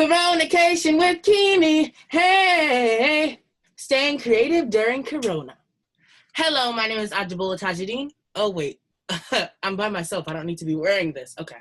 Koronacation with Keeme. Hey, staying creative during Corona. Hello, my name is Ajabullah Tajuddin. Oh, wait. I'm by myself. I don't need to be wearing this. Okay.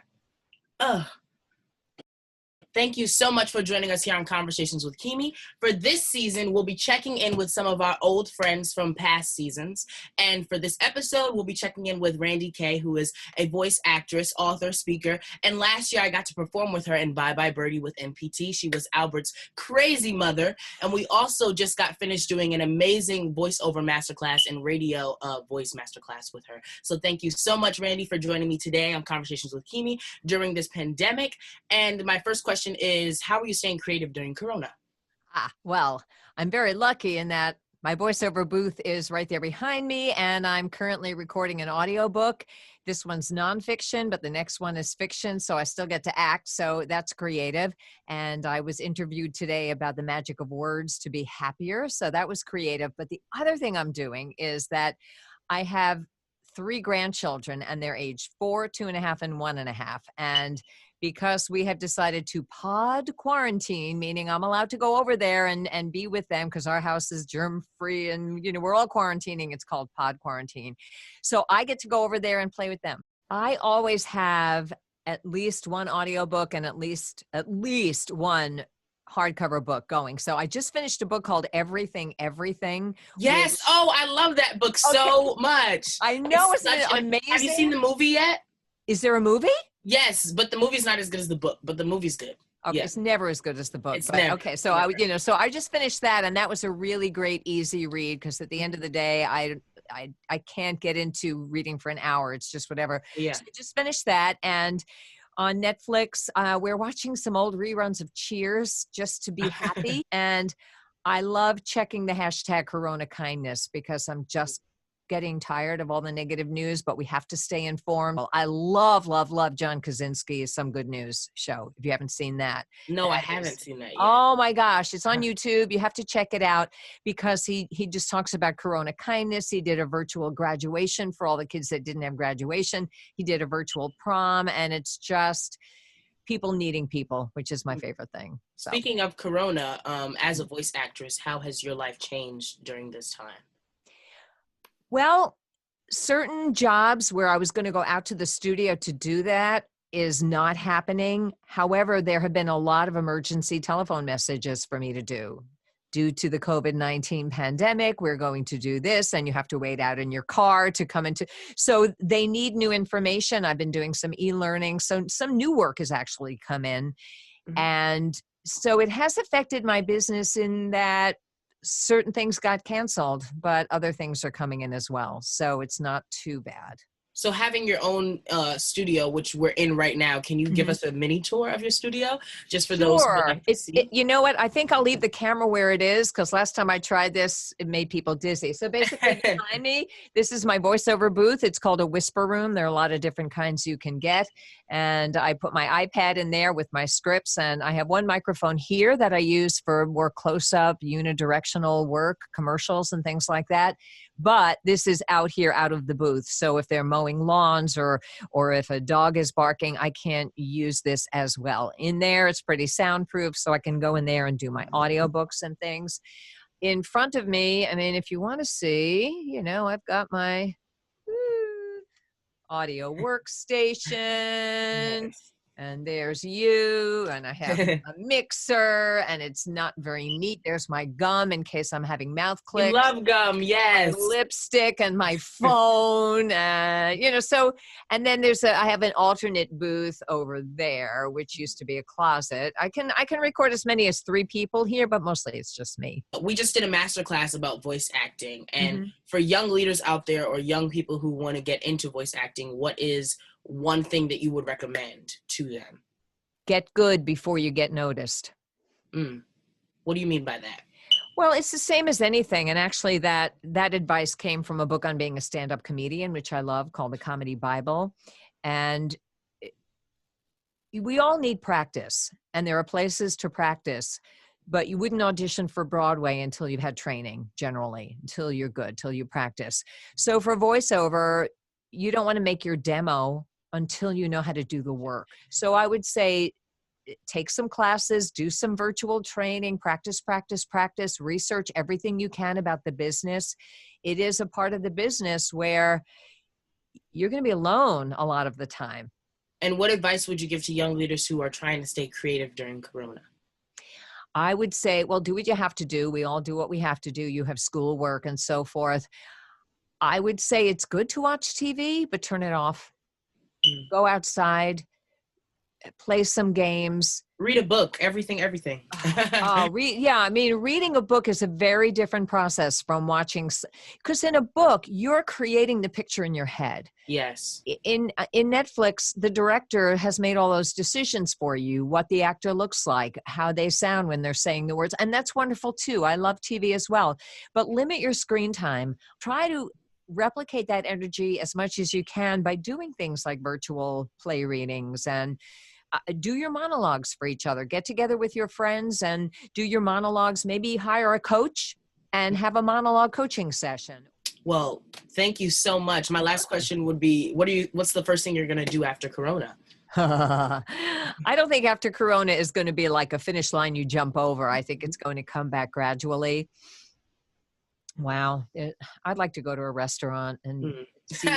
Thank you so much for joining us here on Conversations with Keeme. For this season, we'll be checking in with some of our old friends from past seasons. And for this episode, we'll be checking in with Randy Kay, who is a voice actress, author, speaker. And last year, I got to perform with her in Bye Bye Birdie with MPT. She was Albert's crazy mother. And we also just got finished doing an amazing voiceover masterclass and radio voice masterclass with her. So thank you so much, Randy, for joining me today on Conversations with Keeme during this pandemic. And my first question is, how are you staying creative during Corona? Well, I'm very lucky in that my voiceover booth is right there behind me, and I'm currently recording an audiobook. This one's nonfiction, but the next one is fiction, so I still get to act, so that's creative. And I was interviewed today about the magic of words to be happier, so that was creative. But the other thing I'm doing is that I have 3 grandchildren, and they're aged 4, 2.5, and 1.5. And because we have decided to pod quarantine, meaning I'm allowed to go over there and be with them because our house is germ-free and, we're all quarantining. It's called pod quarantine. So I get to go over there and play with them. I always have at least one audiobook and at least one hardcover book going. So I just finished a book called Everything, Everything. Yes. I love that book so much. I know. Isn't it amazing? Have you seen the movie yet? Is there a movie? Yes, but the movie's not as good as the book, but the movie's good. Okay, yeah. It's never as good as the book. Never. Okay, so I just finished that, and that was a really great, easy read because at the end of the day, I can't get into reading for an hour. It's just whatever. Yeah. So I just finished that, and on Netflix, we're watching some old reruns of Cheers just to be happy. And I love checking the hashtag Corona Kindness because I'm just getting tired of all the negative news, but we have to stay informed. I love John Krasinski's Some Good News show. If you haven't seen that. No, I haven't seen that yet. Oh my gosh. It's on YouTube. You have to check it out because he just talks about Corona kindness. He did a virtual graduation for all the kids that didn't have graduation. He did a virtual prom, and it's just people needing people, which is my favorite thing. So. Speaking of Corona, as a voice actress, how has your life changed during this time? Well, certain jobs where I was going to go out to the studio to do that is not happening. However, there have been a lot of emergency telephone messages for me to do. Due to the COVID-19 pandemic, we're going to do this, and you have to wait out in your car to come into. So they need new information. I've been doing some e-learning. So some new work has actually come in. Mm-hmm. And so it has affected my business in that certain things got canceled, but other things are coming in as well. So it's not too bad. So having your own studio, which we're in right now, can you give us a mini tour of your studio just for those who would like to see? You know what? I think I'll leave the camera where it is because last time I tried this, it made people dizzy. So basically behind me, this is my voiceover booth. It's called a whisper room. There are a lot of different kinds you can get. And I put my iPad in there with my scripts, and I have one microphone here that I use for more close-up, unidirectional work, commercials and things like that. But this is out here, out of the booth. So if they're mowing lawns or if a dog is barking, I can't use this as well. In there, it's pretty soundproof, so I can go in there and do my audiobooks and things. In front of me, I mean, if you want to see, I've got my audio workstation. Nice. And there's you, and I have a mixer, and it's not very neat. There's my gum in case I'm having mouth clicks. You love gum, yes. My lipstick and my phone, so, and then I have an alternate booth over there, which used to be a closet. I can record as many as 3 people here, but mostly it's just me. We just did a masterclass about voice acting, and for young leaders out there or young people who want to get into voice acting, what is one thing that you would recommend to them? Get good before you get noticed. What do you mean by that? Well, it's the same as anything. And actually that advice came from a book on being a stand-up comedian, which I love, called The Comedy Bible. And we all need practice, and there are places to practice, but you wouldn't audition for Broadway until you've had training, generally, until you're good, till you practice. So for voiceover, you don't want to make your demo until you know how to do the work. So I would say take some classes, do some virtual training, practice, research everything you can about the business. It is a part of the business where you're going to be alone a lot of the time. And what advice would you give to young leaders who are trying to stay creative during Corona? I would say, well, do what you have to do. We all do what we have to do. You have schoolwork and so forth. I would say it's good to watch TV, but turn it off. Go outside, play some games. Read a book, everything. Reading a book is a very different process from watching, because in a book, you're creating the picture in your head. Yes. In Netflix, the director has made all those decisions for you, what the actor looks like, how they sound when they're saying the words. And that's wonderful too. I love TV as well. But limit your screen time. Try to replicate that energy as much as you can by doing things like virtual play readings and do your monologues for each other. Get together with your friends and do your monologues. Maybe hire a coach and have a monologue coaching session. Well, thank you so much. My last question would be, what's the first thing you're going to do after Corona? I don't think after Corona is going to be like a finish line you jump over. I think it's going to come back gradually. Wow. I'd like to go to a restaurant and see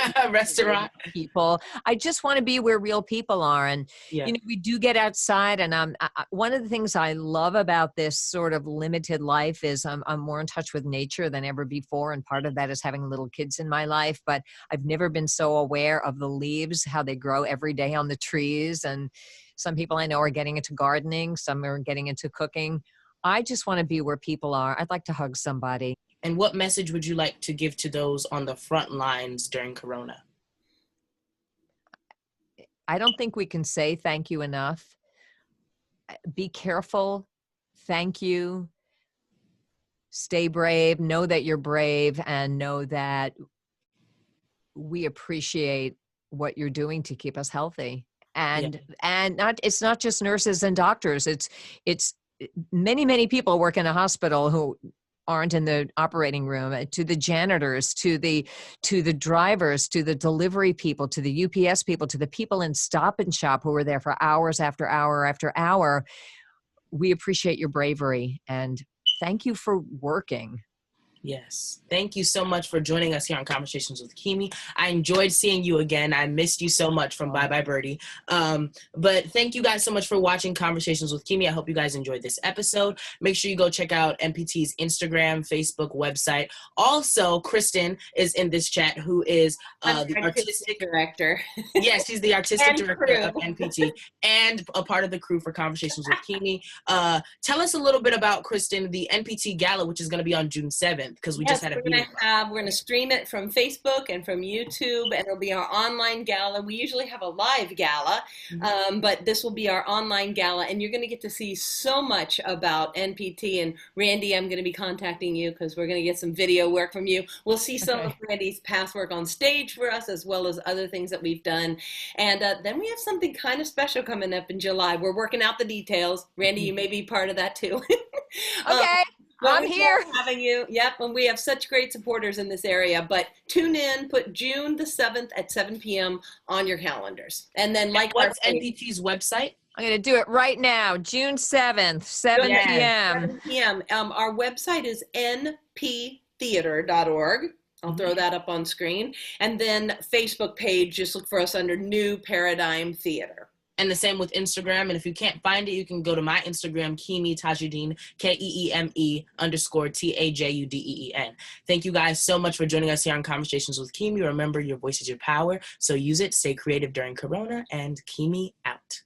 people. I just want to be where real people are. And, we do get outside. And one of the things I love about this sort of limited life is I'm more in touch with nature than ever before. And part of that is having little kids in my life. But I've never been so aware of the leaves, how they grow every day on the trees. And some people I know are getting into gardening. Some are getting into cooking. I just want to be where people are. I'd like to hug somebody. And what message would you like to give to those on the front lines during Corona? I don't think we can say thank you enough. Be careful. Thank you. Stay brave. Know that you're brave and know that we appreciate what you're doing to keep us healthy. And it's not just nurses and doctors. It's many people work in a hospital who aren't in the operating room, to the janitors, to the drivers, to the delivery people, to the UPS people, to the people in Stop and Shop who were there for hours after hour after hour. We appreciate your bravery and thank you for working. Yes. Thank you so much for joining us here on Conversations with Keeme. I enjoyed seeing you again. I missed you so much from Bye Bye Birdie. But thank you guys so much for watching Conversations with Keeme. I hope you guys enjoyed this episode. Make sure you go check out NPT's Instagram, Facebook, website. Also, Kristen is in this chat, who is the artistic director. Yes, she's the artistic director of NPT and a part of the crew for Conversations with Keeme. Tell us a little bit about, Kristen, the NPT Gala, which is going to be on June 7th. Because we just had a meeting. We're going to stream it from Facebook and from YouTube, and it'll be our online gala. We usually have a live gala, but this will be our online gala, and you're going to get to see so much about NPT. And Randy, I'm going to be contacting you because we're going to get some video work from you. We'll see some of Randy's past work on stage for us, as well as other things that we've done. And then we have something kind of special coming up in July. We're working out the details. Randy, you may be part of that too. Okay. I'm here. Having you. Yep. And we have such great supporters in this area, but tune in, put June the 7th at 7 p.m. on your calendars. And then what's NPT's website? I'm going to do it right now. June 7th, 7 p.m. 7 p.m. Our website is nptheater.org. I'll throw that up on screen. And then Facebook page, just look for us under New Paradigm Theater. And the same with Instagram. And if you can't find it, you can go to my Instagram, Keeme Tajudeen, KEEME_TAJUDEEN. Thank you guys so much for joining us here on Conversations with Keeme. Remember, your voice is your power. So use it. Stay creative during Corona. And Keeme out.